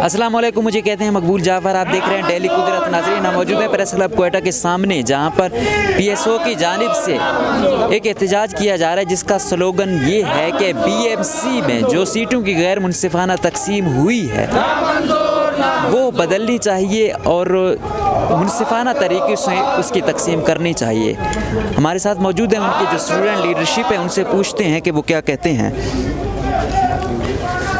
अस्सलाम वालेकुम, मुझे कहते हैं मकबूल जाफ़र। आप देख रहे हैं डेली कुदरत। नाज़रीन, हम मौजूद हैं प्रेस क्लब कोयटा के सामने, जहां पर PSO की जानिब से एक एहतजाज किया जा रहा है, जिसका स्लोगन ये है कि BMC में जो सीटों की गैर मुनसिफाना तकसीम हुई है वो बदलनी चाहिए और मुनसिफाना तरीके से उसकी तकसीम करनी चाहिए। हमारे साथ मौजूद हैं उनकी जो स्टूडेंट लीडरशिप है, उनसे पूछते हैं कि वो क्या कहते हैं।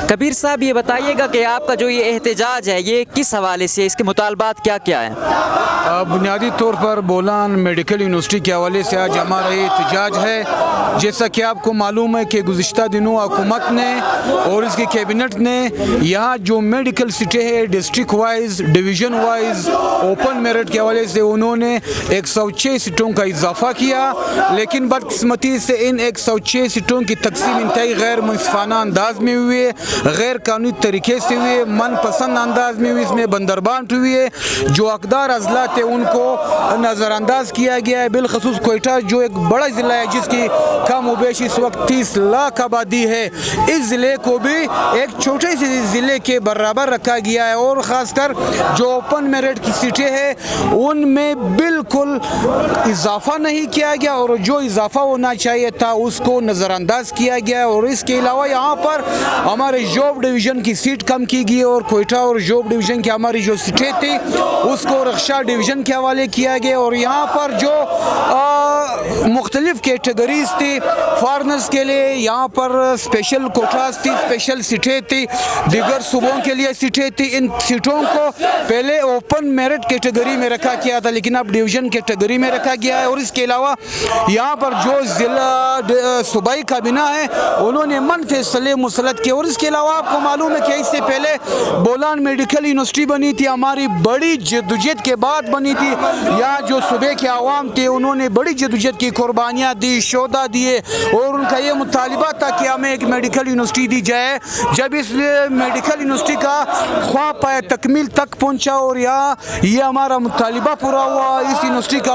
कबीर साहब, ये बताइएगा कि आपका जो ये एहतजाज है ये किस हवाले से, इसके मुतालबात क्या क्या हैं? बुनियादी तौर पर बोलान मेडिकल यूनिवर्सिटी के हवाले से आज हमारा ये एहतजाज है। जैसा कि आपको मालूम है कि गुज़िश्ता दिनों हुकूमत ने और इसकी कैबिनेट ने यहाँ जो मेडिकल सीटें हैं district wise, division wise, open merit के हवाले से उन्होंने 106 सीटों का इजाफा किया, लेकिन बदकिस्मती से इन 106 सीटों की तकसीम इंतहाई गैर मुनसिफाना अंदाज में हुई है, गैर कानूनी तरीके से हुई है, मनपसंद अंदाज में हुई। इसमें बंदरबांट हुई है, जो हकदार अजला थे उनको नज़रअंदाज किया गया है। बिलखसूस कोयटा जो एक बड़ा ज़िला है जिसकी कम उबेश इस वक्त 30 लाख आबादी है, इस ज़िले को भी एक छोटे से ज़िले के बराबर रखा गया है और ख़ासकर जो ओपन मेरिट की सीटें हैं उनमें बिल्कुल इजाफा नहीं किया गया और जो इजाफा होना चाहिए था उसको नज़रअंदाज किया गया है। और इसके अलावा यहाँ पर हमारे जॉब डिवीज़न की सीट कम की गई और कोयटा और जॉब डिवीज़न की हमारी जो सीटें थी उसको रक्षा डिवीज़न के हवाले किया गया। और यहाँ पर जो मुख्तलिफ कैटेगरीज थी, फॉरनर्स के लिए यहाँ पर स्पेशल कोटास थी, स्पेशल सीटें थी, दीगर सूबों के लिए सीटें थी। इन सीटों को पहले ओपन मेरिट कैटेगरी में रखा गया था लेकिन अब डिवीज़न कैटेगरी में रखा गया है। और इसके अलावा यहाँ पर जो ज़िला सूबाई काबीना है उन्होंने मन फैसले मुसलत किए। और इसके अलावा आपको मालूम है कि इससे पहले बोलान मेडिकल यूनिवर्सिटी बनी थी, हमारी बड़ी जद्दोजहद के बाद बनी थी। यहाँ जो सूबे के आवाम थे उन्होंने बड़ी जद्दोजहद की, कुर्बानियाँ दी, शोदा दिए और उनका ये मुतालिबा था कि हमें एक मेडिकल यूनिवर्सिटी दी जाए। जब इस मेडिकल यूनिवर्सिटी का ख्वाब पाया तकमील तक पहुँचा और यहाँ ये हमारा मुतालिबा पूरा हुआ। इस यूनिवर्सिटी का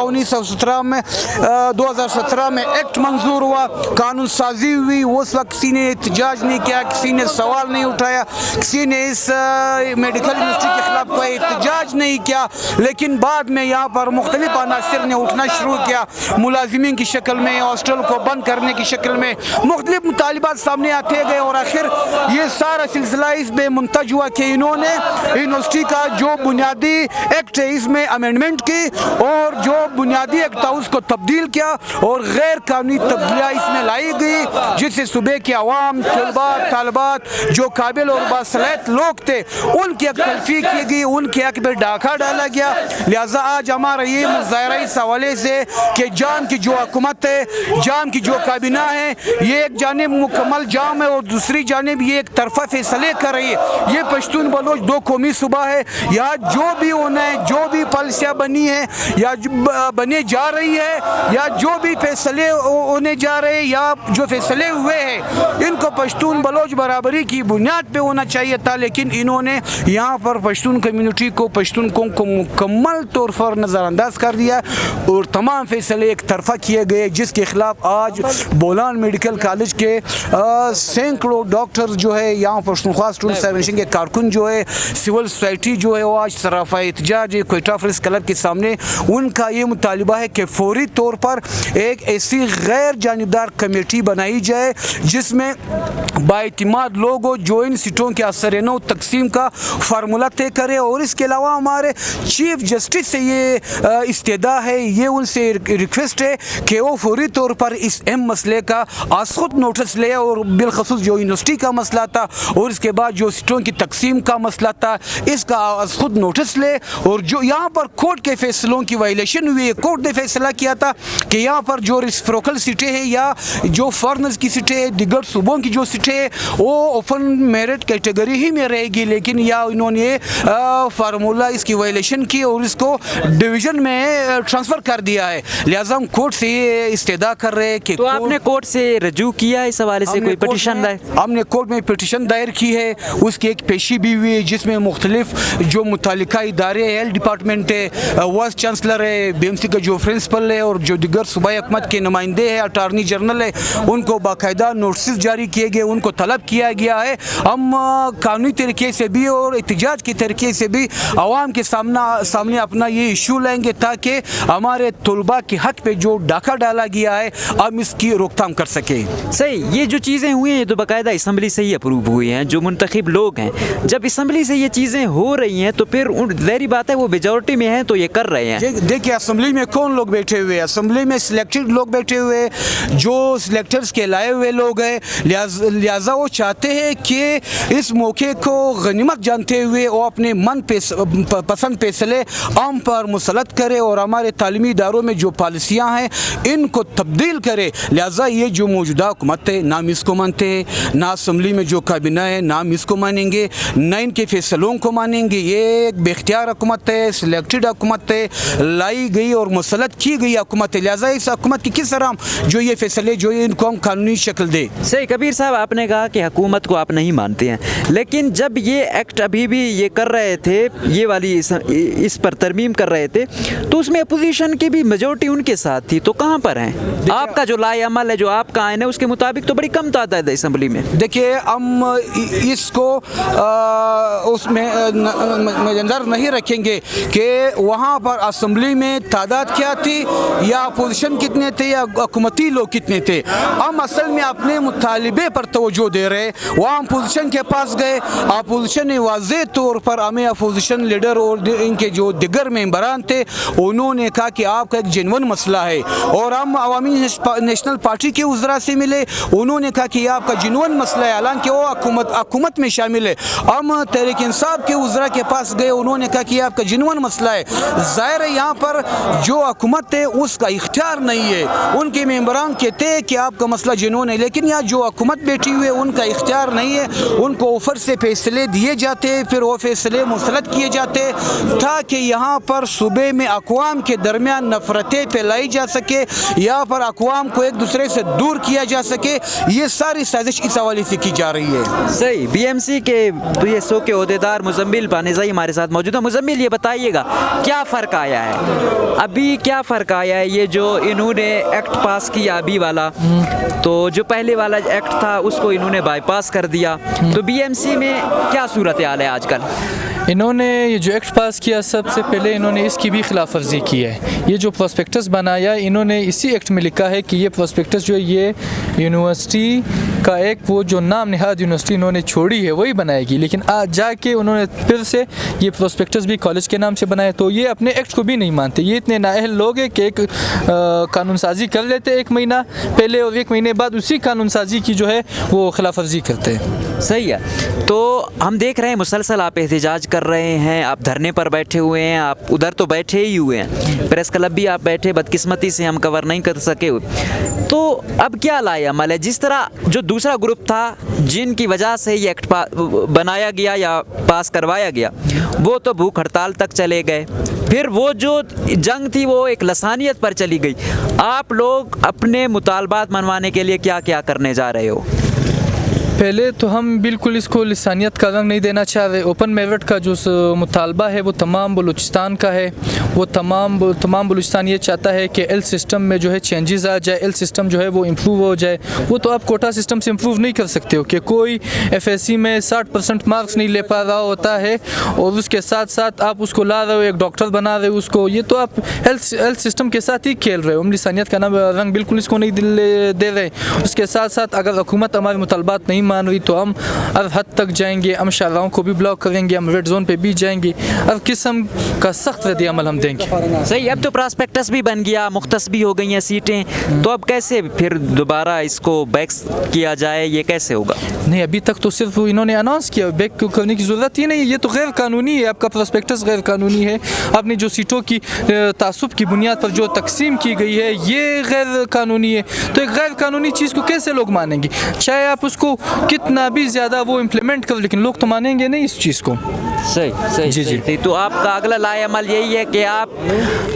2017 में एक्ट मंजूर हुआ, कानून साजी हुई। उस वक्त किसी ने एहतजाज नहीं किया, किसी ने सवाल नहीं उठाया, किसी ने इस मेडिकल यूनिवर्सिटी के खिलाफ कोई एहतजाज नहीं किया। लेकिन बाद में यहाँ पर मुख्तलिफ अनासर ने उठना शुरू किया, मुलाजिमीन की शक्ल में, हॉस्टल को बंद करने की शक्ल में मुख्तलिफ मुतालिबात सामने आते गए और आखिर ये सारा सिलसिला इस पे मुंतज हुआ कि इन्होंने यूनिवर्सिटी का जो बुनियादी एक्ट है इसमें अमेंडमेंट की और जो बुनियादी एक्ट था उसको तब्दील किया और गैर कानूनी तब्दीलियाँ इसमें लाई गई, जिससे सूबे के अवाम, तालबात जो काबिल और बासलाहियत लोग थे उनकी हक तलफी की गई, उनके हक में डाका डाला गया। लिहाजा आज हमारा ये मुजाहरा इस हवाले से कि जाम की जो हुकूमत है, जाम की जो काबीना है, ये एक जानिब मुकम्मल जाम है और दूसरी जानिब ये एक तरफा फैसले कर रही है। ये पश्तून बलोच दो कौमी सूबा है, यहाँ जो भी होना है, जो भी पॉलिसियाँ बनी है या बने जा रही है या जो भी फैसले होने जा रहे हैं या जो फैसले हुए हैं इनको पश्तून बलोच बराबरी की बुनियाद पे होना चाहिए था। लेकिन इन्होंने यहाँ पर पश्तून कम्युनिटी को, पश्तून को मुकम्मल तौर पर नज़रअंदाज कर दिया और तमाम फैसले एक तरफा किए गए, जिसके खिलाफ आज बोलान मेडिकल कॉलेज के सैकड़ों डॉक्टर जो है, यहाँ पश्तूनख्वा स्टूडेंट फेडरेशन के कारकुन जो है, सिविल सोसाइटी जो है, वो आज सराफा एहतजाज कोयटा प्रेस क्लब के सामने उनका ये मुतालिबा है कि फौरी तौर पर एक ऐसी गैर जानिबदार कमेटी बनाई जाए जिसमें बाइतिमाद लोग हो जो इन सीटों के असर-ए-नौ तकसीम का फार्मूला तय करे। और इसके अलावा हमारे चीफ जस्टिस से ये इस्तेदा है, ये उनसे रिक्वेस्ट है कि वो फौरी तौर पर इस अहम मसले का आसखुद नोटिस ले और बिलखसूस जो यूनिवर्सिटी का मसला था और इसके बाद जो सीटों की तकसीम का मसला था इसका आसखुद नोटिस ले। और जो यहाँ पर कोर्ट के फैसलों की वायलेशन हुई है, कोर्ट ने फैसला किया था कि यहाँ पर जो रेसिप्रोकल सीटें हैं या जो फॉरनर्स की सीटें हैं, दिगर सूबों की जो सीटें हैं वो ओपन मेरिट कैटेगरी ही में रहेगी, लेकिन या इन्होंने फार्मूला इसकी वायलेशन की और इसको डिवीज़न में ट्रांसफ़र कर दिया है। लिहाजा हम कोर्ट से ये इस्तेदा कर रहे हैं कि तो आपने कोर्ट से रजू किया इस हवाले से, कोई पिटीशन दायर? हमने कोर्ट में पिटीशन दायर की है, उसकी एक पेशी भी हुई है जिसमें मुख्तलिफ जो मुतल्लिका इदारे, हेल्थ डिपार्टमेंट है, वाइस चांसलर है, BMC BMC کا جو پرنسپل ہے اور جو دیگر صوبائی حکومت کے نمائندے ہیں, اٹارنی جنرل ہے, ان کو باقاعدہ نوٹسز جاری کیے گئے, ان کو طلب کیا گیا ہے. ہم قانونی طریقے سے بھی اور احتجاج کے طریقے سے بھی عوام کے سامنے اپنا یہ ایشو لیں گے تاکہ ہمارے طلباء کے حق پہ جو ڈاکہ ڈالا گیا ہے ہم اس کی روک تھام کر سکیں. صحیح, یہ جو چیزیں ہوئی ہیں یہ تو باقاعدہ اسمبلی سے ہی اپروو ہوئی ہیں, جو منتخب لوگ ہیں. جب اسمبلی سے یہ چیزیں ہو رہی ہیں تو پھر ظاہری بات ہے وہ میجورٹی میں ہیں تو یہ کر رہے ہیں. دیکھیں اسمبلی میں کون لوگ بیٹھے ہوئے ہیں؟ اسمبلی میں سلیکٹڈ لوگ بیٹھے ہوئے ہیں جو سلیکٹرز کے لائے ہوئے لوگ ہیں. لہٰذا وہ چاہتے ہیں کہ اس موقع کو غنیمت جانتے ہوئے وہ اپنے من پسند فیصلے عام پر مسلط کرے اور ہمارے تعلیمی اداروں میں جو پالیسیاں ہیں ان کو تبدیل کرے. لہٰذا یہ جو موجودہ حکومت ہے نہ ہم اس کو مانتے ہیں, نہ اسمبلی میں جو کابینہ ہے نہ ہم اس کو مانیں گے, نہ ان کے فیصلوں کو مانیں گے. یہ ایک بے اختیار حکومت ہے, سلیکٹڈ حکومت ہے, لائی گئی اور مسلط کی گئی حکومت ہے. لہٰذا اس حکومت کی کس طرح جو یہ فیصلے جو ان کو ہم قانونی شکل دے. صحیح کبیر صاحب, آپ نے کہا کہ حکومت کو آپ نہیں مانتے ہیں, لیکن جب یہ ایکٹ ابھی بھی یہ کر رہے تھے, یہ والی اس پر ترمیم کر رہے تھے, تو اس میں اپوزیشن کی بھی میجورٹی ان کے ساتھ تھی, تو کہاں پر ہیں؟ آپ کا جو لائے عمل ہے, جو آپ کا آئین ہے, اس کے مطابق تو بڑی کم تعداد ہے اسمبلی میں. دیکھیے ہم اس کو اس میں نظر نہیں رکھیں گے کہ وہاں پر اسمبلی میں تعداد کیا تھی یا اپوزیشن کتنے تھے یا حکومتی لوگ کتنے تھے. ہم اصل میں اپنے مطالبے پر توجہ دے رہے. وہاں اپوزیشن کے پاس گئے, اپوزیشن نے واضح طور پر ہمیں اپوزیشن لیڈر اور ان کے جو دیگر ممبران تھے انہوں نے کہا کہ آپ کا ایک جنون مسئلہ ہے, اور ہم عوامی نیشنل پارٹی کے وزراء سے ملے, انہوں نے کہا کہ یہ آپ کا جنون مسئلہ ہے, حالانکہ وہ حکومت میں شامل ہے. ہم تحریک انصاف کے وزراء کے پاس گئے, انہوں نے کہا کہ یہ آپ کا جنون مسئلہ ہے. ظاہر ہے یہاں پر جو حکومت ہے اس کا اختیار نہیں ہے. ان کے ممبران کہتے ہیں کہ آپ کا مسئلہ جنون ہے, لیکن یہاں جو حکومت بیٹھی ہوئی ہے ان کا اختیار نہیں ہے. ان کو اوپر سے فیصلے دیے جاتے, پھر وہ فیصلے مسلط کیے جاتے تاکہ یہاں پر صوبے میں اقوام کے درمیان نفرتیں پھیلائی جا سکے, یہاں پر اقوام کو ایک دوسرے سے دور کیا جا سکے. یہ ساری سازش اس حوالے سے کی جا رہی ہے. صحیح. BMC کے PSO کے عہدیدار مزمل پانیزائی ہمارے ساتھ موجود ہیں. مزمل, یہ بتائیے گا کیا فرق آیا ہے ابھی, کیا فرق آیا ہے یہ جو انہوں نے ایکٹ پاس کیا ابھی والا, تو جو پہلے والا ایکٹ تھا اس کو انہوں نے بائی پاس کر دیا, تو BMC میں کیا صورتحال ہے آج کل؟ انہوں نے یہ جو ایکٹ پاس کیا سب سے پہلے انہوں نے اس کی بھی خلاف ورزی کی ہے. یہ جو پراسپیکٹس بنایا انہوں نے اسی ایکٹ میں لکھا ہے کہ یہ پراسپیکٹس جو ہے یہ یونیورسٹی کا ایک وہ جو نام نہاد یونیورسٹی انہوں نے چھوڑی ہے وہی بنائے گی, لیکن آج جا کے انہوں نے پھر سے یہ پراسپیکٹس بھی کالج کے نام سے بنائے. تو یہ اپنے ایکٹ کو بھی نہیں مانتے. یہ اتنے نااہل لوگ ہیں کہ ایک قانون سازی کر لیتے ایک مہینہ پہلے اور ایک مہینے بعد اسی قانون سازی کی جو ہے وہ خلاف ورزی کرتے ہیں. صحیح ہے. تو ہم دیکھ رہے ہیں مسلسل آپ احتجاج کر رہے ہیں, آپ دھرنے پر بیٹھے ہوئے ہیں, آپ ادھر تو بیٹھے ہی ہوئے ہیں, پریس کلب بھی آپ بیٹھے, بدقسمتی سے ہم کور نہیں کر سکے. تو اب کیا لائے عمل ہے؟ جس طرح جو دوسرا گروپ تھا جن کی وجہ سے یہ ایکٹ بنایا گیا یا پاس کروایا گیا, وہ تو بھوک ہڑتال تک چلے گئے, پھر وہ جو جنگ تھی وہ ایک لسانیت پر چلی گئی. آپ لوگ اپنے مطالبات منوانے کے لیے کیا کیا کرنے جا رہے ہو؟ پہلے تو ہم بالکل اس کو لسانیت کا رنگ نہیں دینا چاہ رہے. اوپن میرٹ کا جو مطالبہ ہے وہ تمام بلوچستان کا ہے. وہ تمام بلوچستان یہ چاہتا ہے کہ ایل سسٹم میں جو ہے چینجز آ جائے, ایل سسٹم جو ہے وہ امپروو ہو جائے. وہ تو آپ کوٹا سسٹم سے امپروو نہیں کر سکتے ہو کہ کوئی FSC میں 60% مارکس نہیں لے پا رہا ہوتا ہے اور اس کے ساتھ ساتھ آپ اس کو لا رہے ہو, ایک ڈاکٹر بنا رہے ہو اس کو. یہ تو آپ ایل سسٹم کے ساتھ ہی کھیل رہے ہو. ہم لسانیت کا رنگ بالکل اس کو نہیں دے رہے. اس کے ساتھ ساتھ اگر حکومت ہمارے مطالبات نہیں مان رہی تو ہم ہر حد تک جائیں گے, ہم شاہراہوں کو بھی بلاک کریں گے, ہم ریڈ زون پہ بھی جائیں گے, ہر قسم کا سخت رد عمل ہم دیں گے. صحیح. اب تو پراسپیکٹس بھی بن گیا, مختص بھی ہو گئی ہیں سیٹیں, تو اب کیسے پھر دوبارہ اس کو بیک کیا جائے, یہ کیسے ہوگا؟ نہیں, ابھی تک تو صرف انہوں نے اناؤنس کیا, بیک کرنے کی ضرورت ہی نہیں. یہ تو غیر قانونی ہے, آپ کا پراسپیکٹس غیر قانونی ہے. آپ نے جو سیٹوں کی تعصب کی بنیاد پر جو تقسیم کی گئی ہے یہ غیر قانونی ہے. تو ایک غیر قانونی چیز کو کیسے لوگ مانیں گے؟ چاہے آپ اس کو کتنا بھی زیادہ وہ امپلیمنٹ کر, لیکن لوگ تو مانیں گے نہیں اس چیز کو. सही सही जी, सही, जी। सही। तो आपका अगला लाए अमल यही है कि आप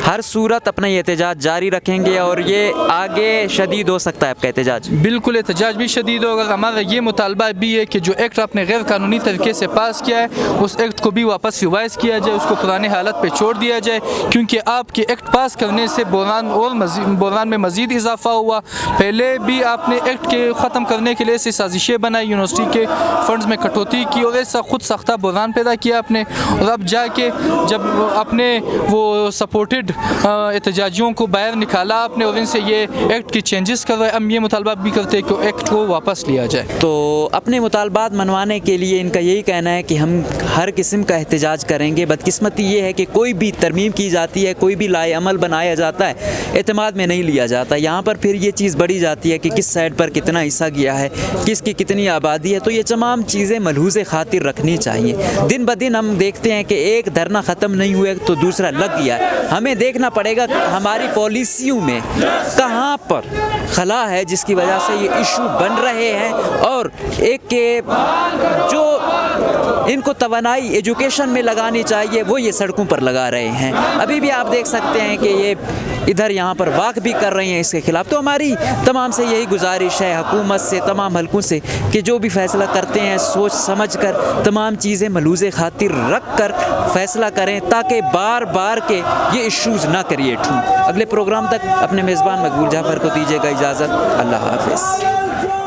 हर सूरत अपना ये एहतजाज जारी रखेंगे और ये आगे शदीद हो सकता है आपका एहतजाज। बिल्कुल एहतजाज भी शदीद होगा। हमारा ये मुतालबा भी है कि जो एक्ट आपने गैर कानूनी तरीके से पास किया है उस एक्ट को भी वापस रिवाइज़ किया जाए, उसको पुराने हालत पे छोड़ दिया जाए, क्योंकि आपके एक्ट पास करने से बहरान में मज़ीद इजाफा हुआ। पहले भी आपने एक्ट के ख़त्म करने के लिए ऐसी साजिशें बनाई, यूनिवर्सिटी के फंड्स में कटौती की और ऐसा खुद सख्ता बहरान पैदा किया आपने, और अब जाके जब आपने वो सपोर्टेड एहतजाजियों को बाहर निकाला आपने और इनसे ये एक्ट की चेंजेस कर रहे हैं, हम ये मुतालबा भी करते हैं कि एक्ट को वापस लिया जाए। तो अपने मुतालबात मनवाने के लिए इनका यही कहना है कि हम हर किस्म का एहतजाज करेंगे। बदकिस्मती ये है कि कोई भी तरमीम की जाती है, कोई भी लाए अमल बनाया जाता है, एतमाद में नहीं लिया जाता। यहाँ पर फिर ये चीज़ बढ़ी जाती है कि किस साइड पर कितना हिस्सा गया है, किसकी कितनी आबादी है। तो ये तमाम चीज़ें मलहूज़ खातिर रखनी चाहिए। दिन ब दिन हम देखते हैं कि एक धरना ख़त्म नहीं हुआ तो दूसरा लग गया है। हमें देखना पड़ेगा कि हमारी पॉलिसियों में कहाँ पर खला है जिसकी वजह से ये इशू बन रहे हैं, और एक के जो इनको तवानाई एजुकेशन में लगानी चाहिए वो ये सड़कों पर लगा रहे हैं। अभी भी आप देख सकते हैं कि ये इधर यहाँ पर वाक भी कर रहे हैं इसके ख़िलाफ़। तो हमारी तमाम से यही गुजारिश है हुकूमत से, तमाम हलकों से, कि जो भी फ़ैसला करते हैं सोच समझ कर तमाम चीज़ें मलूज़ खातिर रख कर फ़ैसला करें, ताकि बार बार के ये इश्यूज़ ना क्रिएट हों। अगले प्रोग्राम तक अपने मेज़बान मकबूल जाफ़र को दीजिएगा इजाज़त। अल्लाह हाफ़िज़।